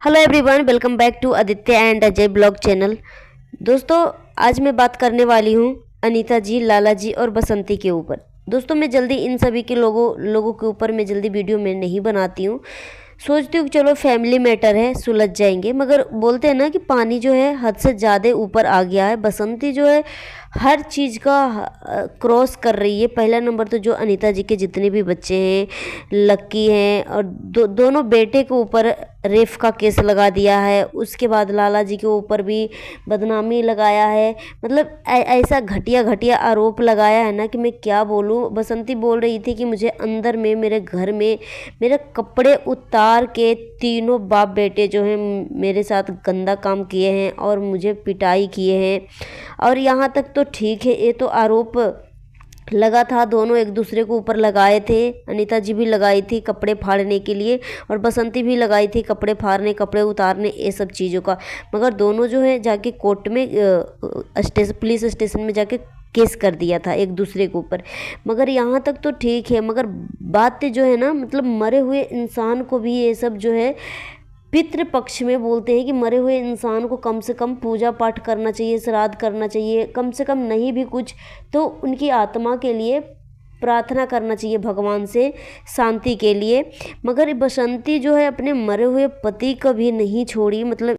Hello everyone, welcome back to Aditya and Ajay blog channel. दोस्तों, आज मैं बात करने वाली हूँ अनीता जी, लाला जी और बसंती के ऊपर। दोस्तों, मैं जल्दी इन सभी के लोगों के ऊपर मैं जल्दी वीडियो में नहीं बनाती हूँ। सोचती हूँ चलो फैमिली मैटर है, सुलझ जाएंगे, मगर बोलते हैं ना कि पानी जो है हद से ज़्यादा ऊपर आ गया है। बसंती जो है हर चीज़ का क्रॉस कर रही है। पहला नंबर तो जो अनीता जी के जितने भी बच्चे हैं, लक्की हैं, और दोनों बेटे के ऊपर रेप का केस लगा दिया है। उसके बाद लाला जी के ऊपर भी बदनामी लगाया है। मतलब ऐसा घटिया घटिया आरोप लगाया है ना कि मैं क्या बोलूँ। बसंती बोल रही थी कि मुझे अंदर में मेरे घर में मेरे कपड़े उतार के तीनों बाप बेटे जो हैं मेरे साथ गंदा काम किए हैं और मुझे पिटाई किए हैं। और यहाँ तक तो ठीक है, ये तो आरोप लगा था, दोनों एक दूसरे को ऊपर लगाए थे। अनीता जी भी लगाई थी कपड़े फाड़ने के लिए, और बसंती भी लगाई थी कपड़े फाड़ने, कपड़े उतारने, ये सब चीज़ों का। मगर दोनों जो है जाके कोर्ट में पुलिस स्टेशन में जाके केस कर दिया था एक दूसरे के ऊपर। मगर यहाँ तक तो ठीक है, मगर बात जो है ना, मतलब मरे हुए इंसान को भी ये सब जो है पितृ पक्ष में बोलते हैं कि मरे हुए इंसान को कम से कम पूजा पाठ करना चाहिए, श्राद्ध करना चाहिए, कम से कम नहीं भी कुछ तो उनकी आत्मा के लिए प्रार्थना करना चाहिए भगवान से शांति के लिए। मगर बसंती जो है अपने मरे हुए पति को भी नहीं छोड़ी। मतलब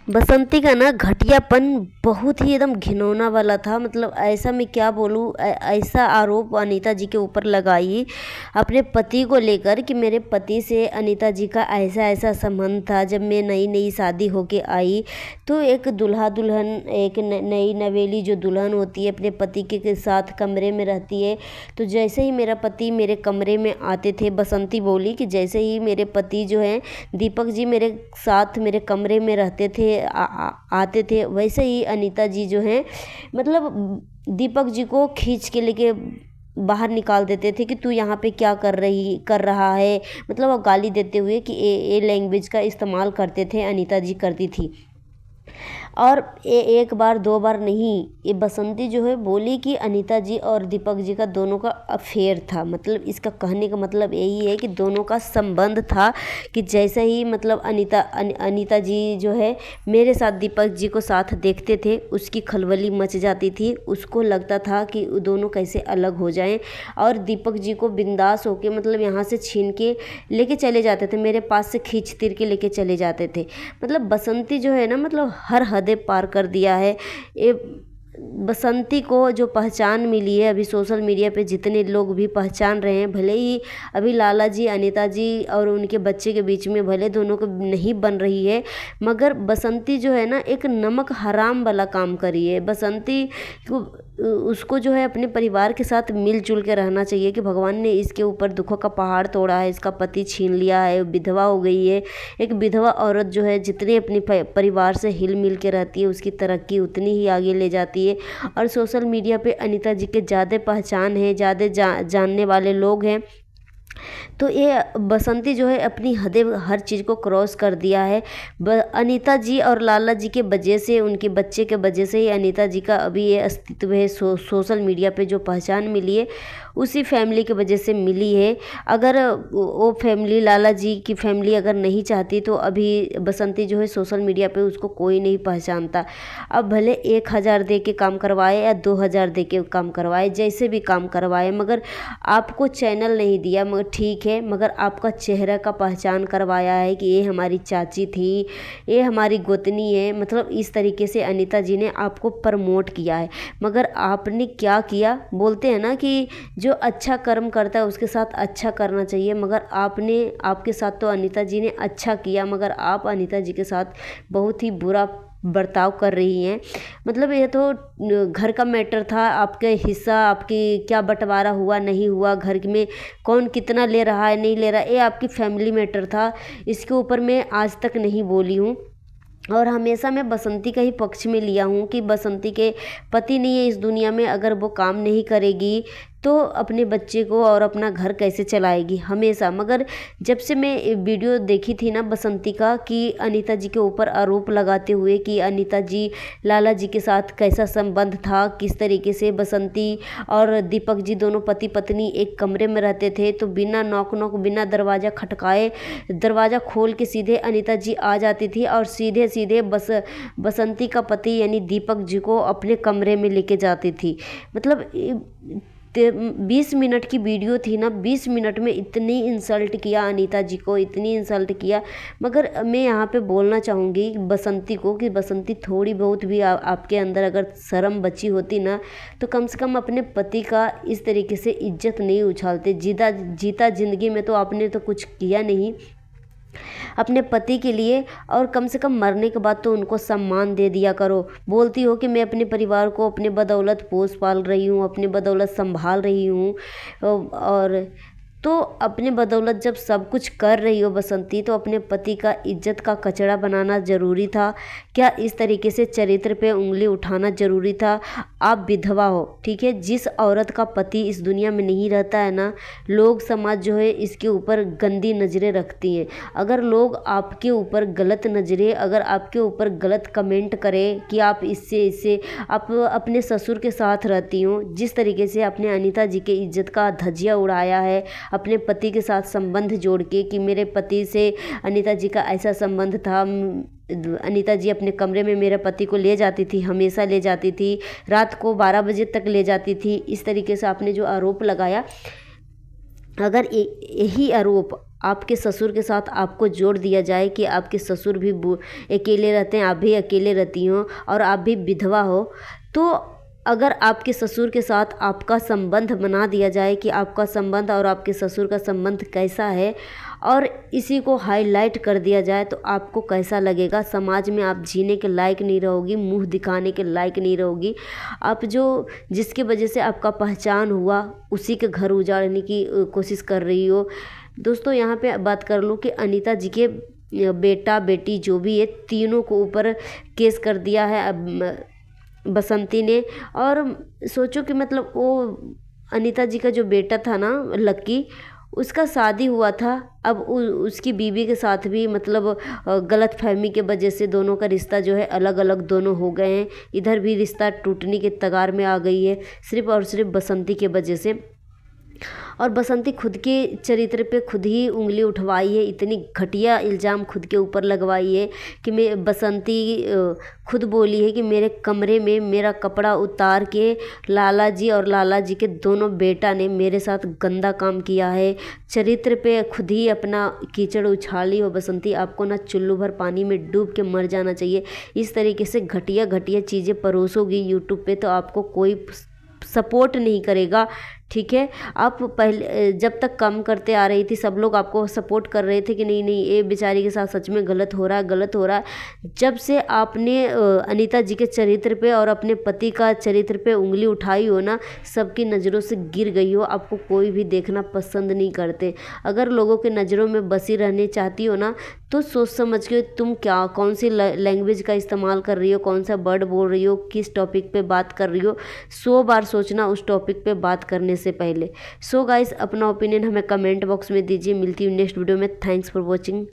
बसंती का ना घटियापन बहुत ही एकदम घिनौना वाला था। मतलब ऐसा मैं क्या बोलूँ, ऐसा आरोप अनीता जी के ऊपर लगाई अपने पति को लेकर कि मेरे पति से अनीता जी का ऐसा ऐसा संबंध था। जब मैं नई नई शादी होके आई तो एक दूल्हा दुल्हन, एक नई नवेली जो दुल्हन होती है अपने पति के साथ कमरे में रहती है, तो जैसे ही मेरा पति मेरे कमरे में आते थे, बसंती बोली कि जैसे ही मेरे पति जो हैं दीपक जी मेरे साथ मेरे कमरे में रहते थे, आते थे, वैसे ही अनीता जी जो हैं मतलब दीपक जी को खींच के लेके बाहर निकाल देते थे कि तू यहाँ पे क्या कर रहा है। मतलब वो गाली देते हुए कि ए लैंग्वेज का इस्तेमाल करते थे, अनीता जी करती थी। और एक बार दो बार नहीं, ये बसंती जो है बोली कि अनीता जी और दीपक जी का दोनों का अफेयर था। मतलब इसका कहने का मतलब यही है कि दोनों का संबंध था कि जैसे ही मतलब अनीता जी जो है मेरे साथ दीपक जी को साथ देखते थे, उसकी खलबली मच जाती थी। उसको लगता था कि दोनों कैसे अलग हो जाएं, और दीपक जी को बिंदास होके मतलब यहाँ से छीन के लेके चले जाते थे, मेरे पास से खींच तिर के लेके चले जाते थे। मतलब बसंती जो है ना, मतलब हर हदें पार कर दिया है। ये बसंती को जो पहचान मिली है, अभी सोशल मीडिया पे जितने लोग भी पहचान रहे हैं, भले ही अभी लाला जी, अनीता जी और उनके बच्चे के बीच में भले दोनों को नहीं बन रही है, मगर बसंती जो है ना एक नमक हराम वाला काम करी है। बसंती को उसको जो है अपने परिवार के साथ मिलजुल के रहना चाहिए कि भगवान ने इसके ऊपर दुखों का पहाड़ तोड़ा है, इसका पति छीन लिया है, विधवा हो गई है। एक विधवा औरत जो है जितने अपने परिवार से हिल मिल के रहती है, उसकी तरक्की उतनी ही आगे ले जाती है। और सोशल मीडिया पे अनीता जी के ज़्यादा पहचान है, ज़्यादा जानने वाले लोग हैं, तो ये बसंती जो है अपनी हदें हर चीज़ को क्रॉस कर दिया है। अनीता जी और लाला जी के वजह से, उनके बच्चे के वजह से ही अनीता जी का अभी ये अस्तित्व है। सोशल मीडिया पे जो पहचान मिली है उसी फैमिली की वजह से मिली है। अगर वो फैमिली, लाला जी की फैमिली अगर नहीं चाहती तो अभी बसंती जो है सोशल मीडिया पे उसको कोई नहीं पहचानता। अब भले 1000 दे के काम करवाए या 2000 दे के काम करवाए, जैसे भी काम करवाए, मगर आपको चैनल नहीं दिया, मगर ठीक है, मगर आपका चेहरा का पहचान करवाया है कि ये हमारी चाची थी, ये हमारी गोतनी है। मतलब इस तरीके से अनीता जी ने आपको प्रमोट किया है। मगर आपने क्या किया, बोलते हैं ना कि जो अच्छा कर्म करता है उसके साथ अच्छा करना चाहिए, मगर आपके साथ तो अनीता जी ने अच्छा किया, मगर आप अनीता जी के साथ बहुत ही बुरा बर्ताव कर रही हैं। मतलब ये तो घर का मैटर था, आपके हिस्सा, आपकी क्या बंटवारा हुआ नहीं हुआ, घर में कौन कितना ले रहा है नहीं ले रहा, ये आपकी फैमिली मैटर था। इसके ऊपर मैं आज तक नहीं बोली हूँ, और हमेशा मैं बसंती का ही पक्ष में लिया हूँ कि बसंती के पति नहीं है इस दुनिया में। अगर वो काम नहीं करेगी तो अपने बच्चे को और अपना घर कैसे चलाएगी हमेशा। मगर जब से मैं वीडियो देखी थी ना बसंती का, कि अनीता जी के ऊपर आरोप लगाते हुए कि अनीता जी लाला जी के साथ कैसा संबंध था, किस तरीके से बसंती और दीपक जी दोनों पति पत्नी एक कमरे में रहते थे, तो बिना नॉक नॉक बिना दरवाज़ा खटकाए दरवाज़ा खोल के सीधे अनीता जी आ जाती थी और सीधे सीधे बसंती का पति यानी दीपक जी को अपने कमरे में लेके जाती थी। मतलब 20 मिनट की वीडियो थी ना, 20 मिनट में इतनी इंसल्ट किया अनीता जी को, इतनी इंसल्ट किया। मगर मैं यहाँ पे बोलना चाहूँगी बसंती को कि बसंती थोड़ी बहुत भी आपके अंदर अगर शर्म बची होती ना, तो कम से कम अपने पति का इस तरीके से इज्जत नहीं उछालते। जीता ज़िंदगी में तो आपने तो कुछ किया नहीं अपने पति के लिए, और कम से कम मरने के बाद तो उनको सम्मान दे दिया करो। बोलती हो कि मैं अपने परिवार को अपने बदौलत पोस पाल रही हूँ, अपने बदौलत संभाल रही हूँ, और तो अपने बदौलत जब सब कुछ कर रही हो बसंती, तो अपने पति का इज्जत का कचरा बनाना ज़रूरी था क्या? इस तरीके से चरित्र पे उंगली उठाना ज़रूरी था? आप विधवा हो, ठीक है। जिस औरत का पति इस दुनिया में नहीं रहता है ना, लोग समाज जो है इसके ऊपर गंदी नज़रें रखती हैं। अगर लोग आपके ऊपर गलत नज़रें, अगर आपके ऊपर गलत कमेंट करें कि आप इससे आप अपने ससुर के साथ रहती हो, जिस तरीके से आपने अनीता जी के इज्जत का धज्जिया उड़ाया है अपने पति के साथ संबंध जोड़ के, कि मेरे पति से अनीता जी का ऐसा संबंध था, अनीता जी अपने कमरे में मेरे पति को ले जाती थी, हमेशा ले जाती थी, रात को 12 बजे तक ले जाती थी। इस तरीके से आपने जो आरोप लगाया, अगर यही आरोप आपके ससुर के साथ आपको जोड़ दिया जाए कि आपके ससुर भी अकेले रहते हैं, आप भी अकेले रहती हो और आप भी विधवा हो, तो अगर आपके ससुर के साथ आपका संबंध बना दिया जाए कि आपका संबंध और आपके ससुर का संबंध कैसा है, और इसी को हाईलाइट कर दिया जाए, तो आपको कैसा लगेगा? समाज में आप जीने के लायक नहीं रहोगी, मुंह दिखाने के लायक नहीं रहोगी। आप जिसके वजह से आपका पहचान हुआ, उसी के घर उजाड़ने की कोशिश कर रही हो। दोस्तों यहाँ पे बात कर लूँ कि अनीता जी के बेटा बेटी जो भी है, तीनों को ऊपर केस कर दिया है बसंती ने। और सोचो कि मतलब वो अनीता जी का जो बेटा था ना लक्की, उसका शादी हुआ था, अब उसकी बीवी के साथ भी मतलब गलत फहमी के वजह से दोनों का रिश्ता जो है अलग अलग दोनों हो गए हैं। इधर भी रिश्ता टूटने के कगार में आ गई है, सिर्फ़ और सिर्फ बसंती के वजह से। और बसंती खुद के चरित्र पे खुद ही उंगली उठवाई है, इतनी घटिया इल्ज़ाम खुद के ऊपर लगवाई है कि मैं बसंती खुद बोली है कि मेरे कमरे में मेरा कपड़ा उतार के लाला जी और लाला जी के दोनों बेटा ने मेरे साथ गंदा काम किया है। चरित्र पे खुद ही अपना कीचड़ उछाली हो बसंती। आपको ना चुल्लू भर पानी में डूब के मर जाना चाहिए। इस तरीके से घटिया घटिया चीज़ें परोसोगी यूट्यूब पे तो आपको कोई सपोर्ट नहीं करेगा, ठीक है। आप पहले जब तक काम करते आ रही थी, सब लोग आपको सपोर्ट कर रहे थे कि नहीं नहीं ये बेचारी के साथ सच में गलत हो रहा है, गलत हो रहा है। जब से आपने अनीता जी के चरित्र पे और अपने पति का चरित्र पे उंगली उठाई हो ना, सबकी नज़रों से गिर गई हो। आपको कोई भी देखना पसंद नहीं करते। अगर लोगों के नज़रों में बसी रहने चाहती हो ना, तो सोच समझ के तुम कौन सी लैंग्वेज का इस्तेमाल कर रही हो, कौन सा वर्ड बोल रही हो, किस टॉपिक पे बात कर रही हो, 100 बार सोचना उस टॉपिक पे बात करने से पहले। सो गाइस, अपना ओपिनियन हमें कमेंट बॉक्स में दीजिए। मिलती हूँ नेक्स्ट वीडियो में। Thanks for watching.